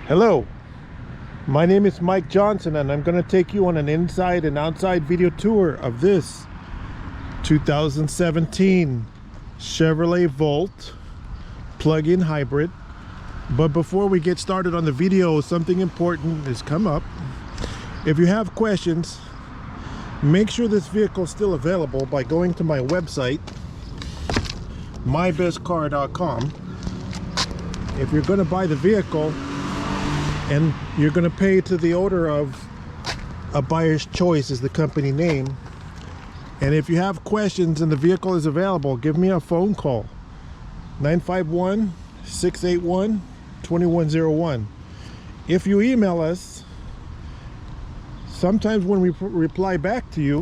Hello, my name is Mike Johnson and I'm going to take you on an inside and outside video tour of this 2017 Chevrolet Volt plug-in hybrid. But before we get started on the video, something important has come up. If you have questions, make sure this vehicle is still available by going to my website, mybestcar.com. If you're going to buy the vehicle and you're going to pay to the owner of A Buyer's Choice is the company name, and if you have questions and the vehicle is available, give me a phone call, 951-681-2101. if you email us, sometimes when we reply back to you,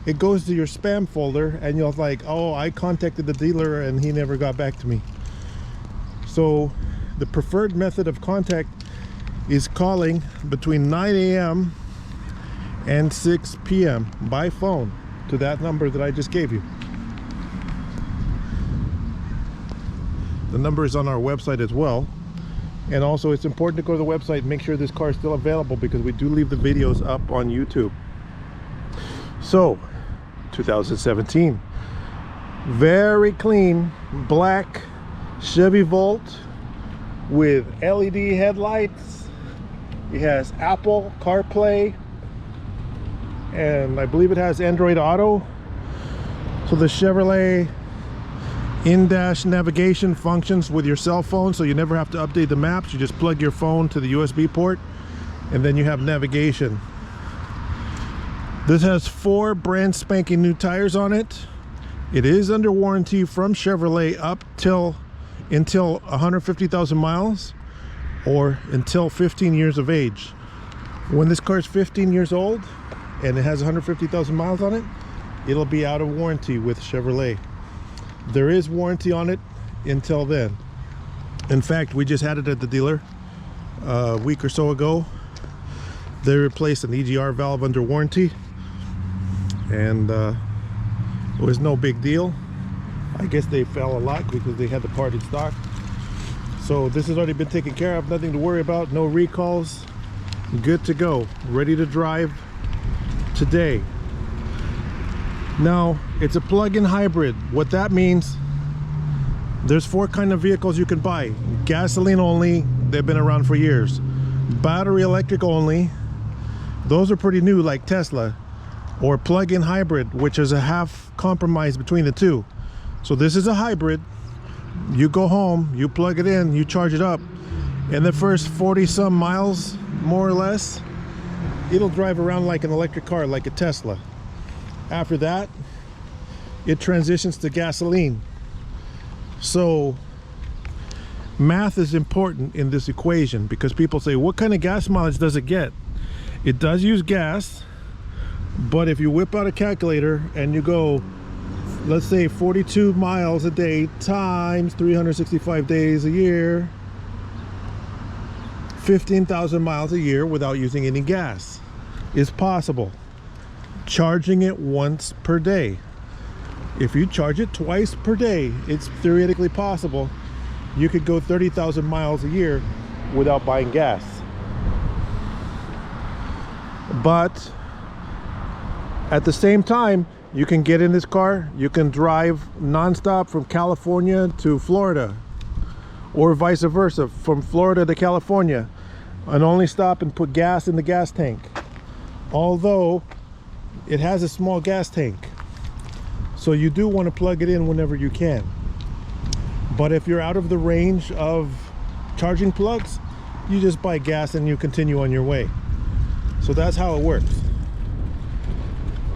it goes to your spam folder and you're like, oh, I contacted the dealer and he never got back to me. So the preferred method of contact is calling between 9 a.m. and 6 p.m. by phone to that number that I just gave you. The number is on our website as well. And also it's important to go to the website and make sure this car is still available, because we do leave the videos up on YouTube. So 2017, very clean black Chevy Volt with LED headlights. It has Apple CarPlay and I believe it has Android Auto. So the Chevrolet in-dash navigation functions with your cell phone, so you never have to update the maps. You just plug your phone to the USB port and then you have navigation. This has 4 brand spanking new tires on it. It is under warranty from Chevrolet until 150,000 miles or until 15 years of age. When this car is 15 years old and it has 150,000 miles on it, it'll be out of warranty with Chevrolet. There is warranty on it until then. In fact, we just had it at the dealer a week or so ago. They replaced an EGR valve under warranty, and it was no big deal. I guess they fell a lot because they had the part in stock. So this has already been taken care of, nothing to worry about, no recalls, good to go, ready to drive today. Now, it's a plug-in hybrid. What that means, there's 4 kind of vehicles you can buy. Gasoline only, they've been around for years. Battery electric only, those are pretty new, like Tesla. Or plug-in hybrid, which is a half compromise between the two. So this is a hybrid. You go home, you plug it in, you charge it up, and the first 40 some miles, more or less, it'll drive around like an electric car, like a Tesla. After that, it transitions to gasoline. So math is important in this equation, because people say, what kind of gas mileage does it get? It does use gas, but if you whip out a calculator and you go, let's say 42 miles a day times 365 days a year, 15,000 miles a year without using any gas is possible. Charging it once per day. If you charge it twice per day, it's theoretically possible you could go 30,000 miles a year without buying gas. But at the same time, you can get in this car, you can drive non-stop from California to Florida, or vice versa, from Florida to California, and only stop and put gas in the gas tank. Although it has a small gas tank, so you do want to plug it in whenever you can. But if you're out of the range of charging plugs, you just buy gas and you continue on your way. So that's how it works.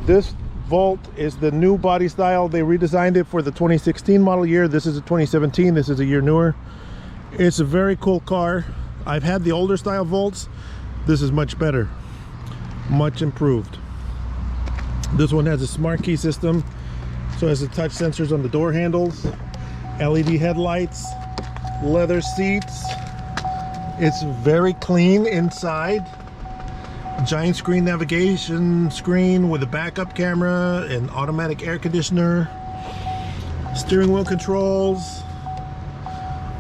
This Volt is the new body style. They redesigned it for the 2016 model year. This is a 2017. This is a year newer. It's a very cool car. I've had the older style Volts. This is much better, much improved. This one has a smart key system, so it has the touch sensors on the door handles, LED headlights, leather seats. It's very clean inside. Giant screen navigation screen with a backup camera and automatic air conditioner, steering wheel controls,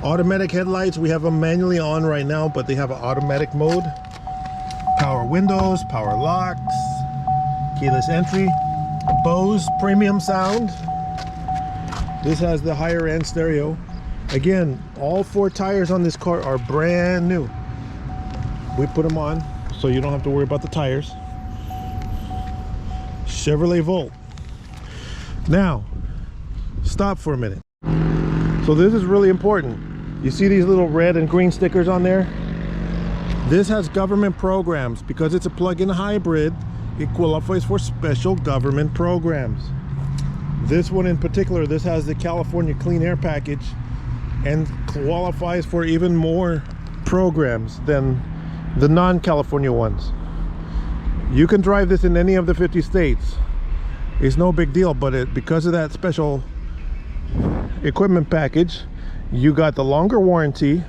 Automatic headlights, we have them manually on right now, but they have an automatic mode. Power windows, power locks, keyless entry, Bose premium sound. This has the higher end stereo. Again, all 4 tires on this car are brand new. We put them on so you don't have to worry about the tires. Chevrolet Volt. Now, stop for a minute. So this is really important. You see these little red and green stickers on there? This has government programs. Because it's a plug-in hybrid, it qualifies for special government programs. This one in particular, this has the California Clean Air Package and qualifies for even more programs than the non-California ones. You can drive this in any of the 50 states. It's no big deal, but because of that special equipment package, you got the longer warranty,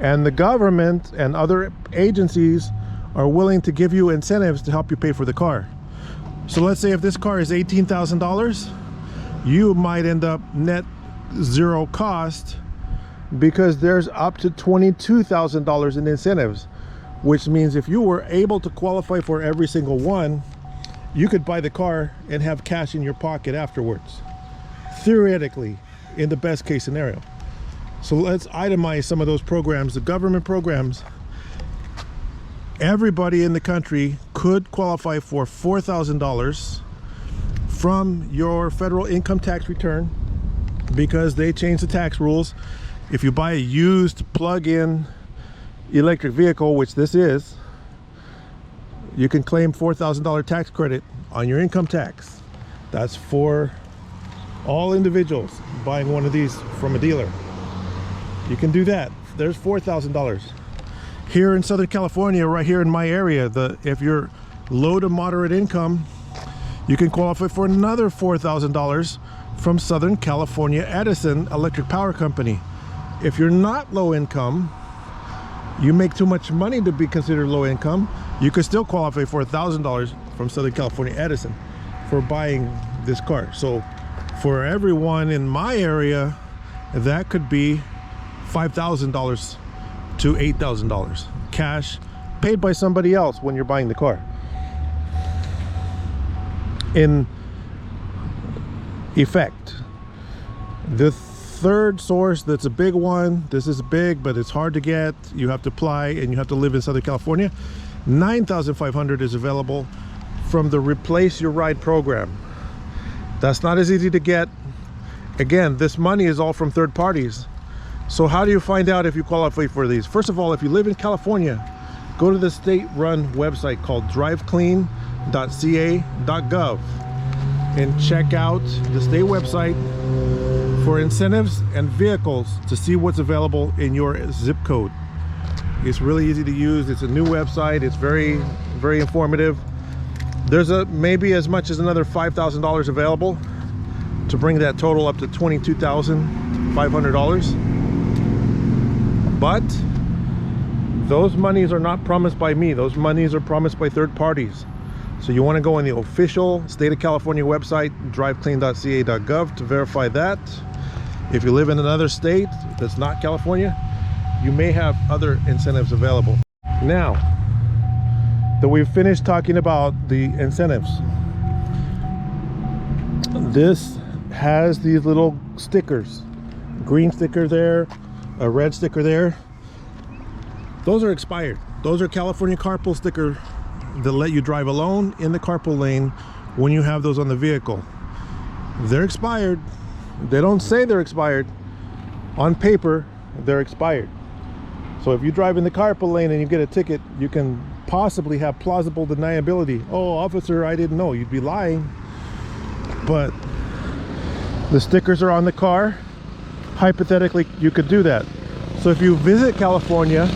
and the government and other agencies are willing to give you incentives to help you pay for the car. So let's say if this car is $18,000, you might end up net zero cost because there's up to $22,000 in incentives, which means if you were able to qualify for every single one, you could buy the car and have cash in your pocket afterwards, theoretically, in the best case scenario. So let's itemize some of those programs, the government programs. Everybody in the country could qualify for $4,000 from your federal income tax return, because they changed the tax rules. If you buy a used plug-in electric vehicle, which this is, you can claim $4,000 tax credit on your income tax. That's for all individuals buying one of these from a dealer. You can do that. There's $4,000. Here in Southern California, right here in my area, if you're low to moderate income, you can qualify for another $4,000 from Southern California Edison Electric Power Company. If you're not low income, you make too much money to be considered low income, you could still qualify for $1,000 from Southern California Edison for buying this car. So for everyone in my area, that could be $5,000 to $8,000 cash paid by somebody else when you're buying the car. In effect, the third source that's a big one, this is big but it's hard to get, you have to apply and you have to live in Southern California, $9,500 is available from the Replace Your Ride program. That's not as easy to get. Again, this money is all from third parties. So how do you find out if you qualify for these? First of all, if you live in California, go to the state-run website called driveclean.ca.gov and check out the state website for incentives and vehicles to see what's available in your zip code. It's really easy to use. It's a new website. It's very, very informative. There's maybe as much as another $5,000 available to bring that total up to $22,500. But those monies are not promised by me. Those monies are promised by third parties. So you want to go on the official state of California website, driveclean.ca.gov, to verify that. If you live in another state that's not California, you may have other incentives available. Now that we've finished talking about the incentives, this has these little stickers, green sticker there, a red sticker there. Those are expired. Those are California carpool sticker that let you drive alone in the carpool lane when you have those on the vehicle. They're expired. They don't say they're expired. On paper, they're expired. So if you drive in the carpool lane and you get a ticket, you can possibly have plausible deniability. Oh, officer, I didn't know. You'd be lying. But the stickers are on the car. Hypothetically, you could do that. So if you visit California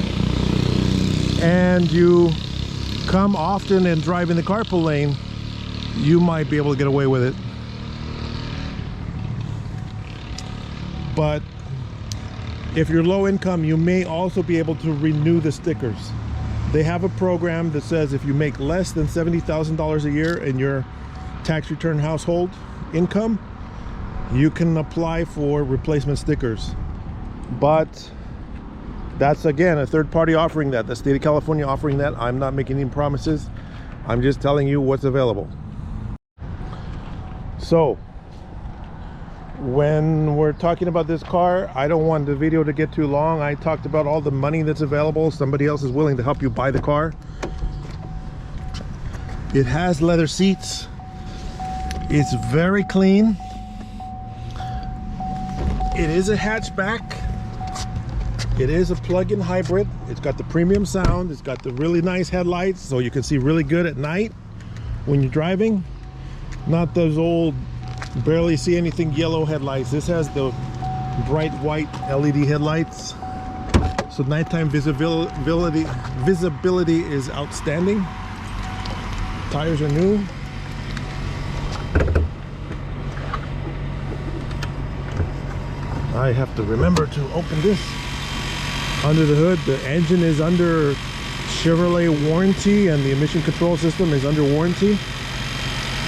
and you come often and drive in the carpool lane, you might be able to get away with it. But if you're low income, you may also be able to renew the stickers. They have a program that says if you make less than $70,000 a year in your tax return household income, you can apply for replacement stickers. But That's again a third party offering that, the state of California offering that. I'm not making any promises. I'm just telling you what's available. So when we're talking about this car, I don't want the video to get too long. I talked about all the money that's available. Somebody else is willing to help you buy the car. It has leather seats. It's very clean. It is a hatchback. It is a plug-in hybrid. It's got the premium sound. It's got the really nice headlights, so you can see really good at night when you're driving. Not those old barely see anything yellow headlights. This has the bright white LED headlights, so nighttime visibility is outstanding. Tires are new. I have to remember to open this. Under the hood, the engine is under Chevrolet warranty and the emission control system is under warranty.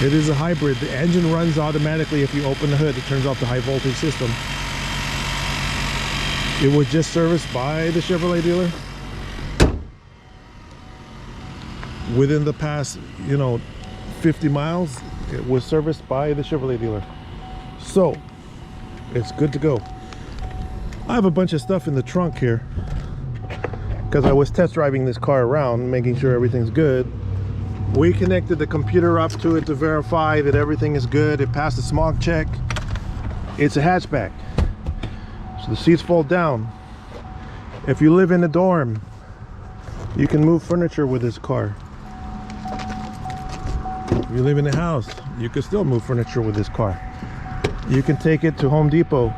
It is a hybrid. The engine runs automatically if you open the hood. It turns off the high voltage system. It was just serviced by the Chevrolet dealer within the past 50 miles. It was serviced by the Chevrolet dealer, so it's good to go. I have a bunch of stuff in the trunk here because I was test driving this car around, making sure everything's good. We connected the computer up to it to verify that everything is good. It passed the smog check. It's a hatchback, so the seats fold down. If you live in a dorm, you can move furniture with this car. If you live in a house, you can still move furniture with this car. You can take it to Home Depot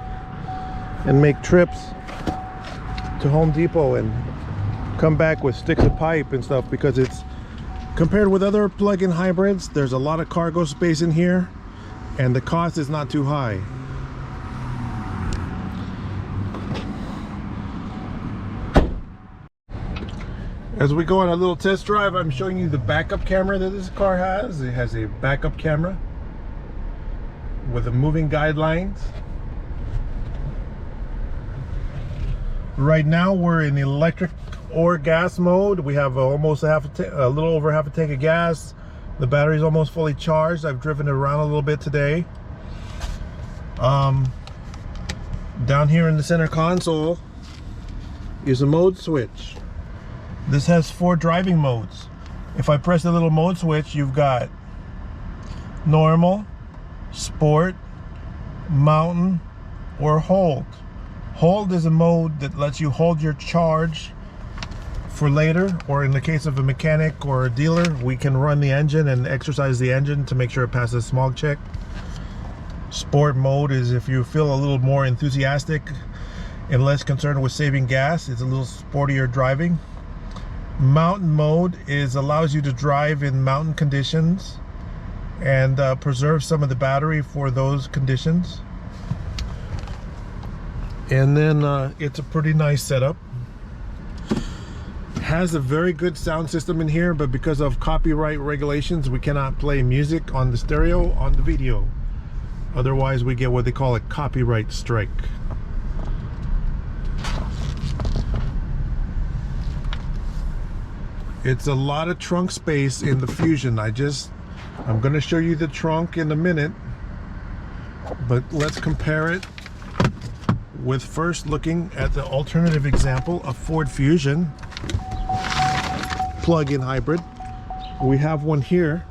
and make trips to Home Depot and come back with sticks of pipe and stuff, because it's, compared with other plug-in hybrids, there's a lot of cargo space in here and the cost is not too high. As we go on a little test drive, I'm showing you the backup camera that this car has. It has a backup camera with the moving guidelines. Right now we're in electric or gas mode. We have almost a little over half a tank of gas. The battery's almost fully charged. I've driven it around a little bit today. Down here in the center console is a mode switch. This has 4 driving modes. If I press the little mode switch, you've got normal, sport, mountain, or hold. Hold is a mode that lets you hold your charge for later, or in the case of a mechanic or a dealer, we can run the engine and exercise the engine to make sure it passes smog check. Sport mode is if you feel a little more enthusiastic and less concerned with saving gas. It's a little sportier driving. Mountain mode allows you to drive in mountain conditions and preserve some of the battery for those conditions. And then it's a pretty nice setup. Has a very good sound system in here, but because of copyright regulations, we cannot play music on the stereo on the video. Otherwise we get what they call a copyright strike. It's a lot of trunk space in the Fusion. I'm going to show you the trunk in a minute, but let's compare it with first looking at the alternative example of Ford Fusion plug-in hybrid. We have one here.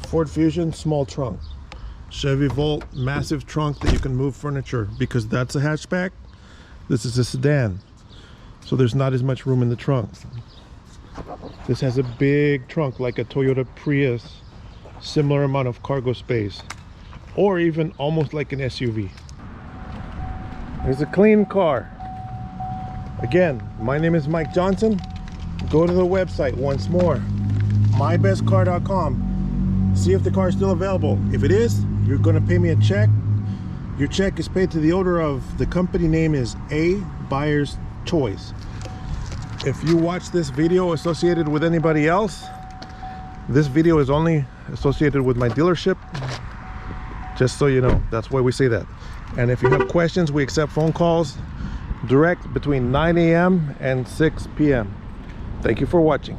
Ford Fusion small trunk. Chevy Volt massive trunk that you can move furniture, because that's a hatchback. This is a sedan, so there's not as much room in the trunk. This has a big trunk like a Toyota Prius, similar amount of cargo space, or even almost like an SUV. It's a clean car. Again, my name is Mike Johnson. Go to the website once more, mybestcar.com. See if the car is still available. If it is, you're going to pay me a check. Your check is paid to the owner of the company name is A Buyer's Choice. If you watch this video associated with anybody else, this video is only associated with my dealership. Just so you know, that's why we say that. And if you have questions, we accept phone calls direct between 9 a.m. and 6 p.m. Thank you for watching.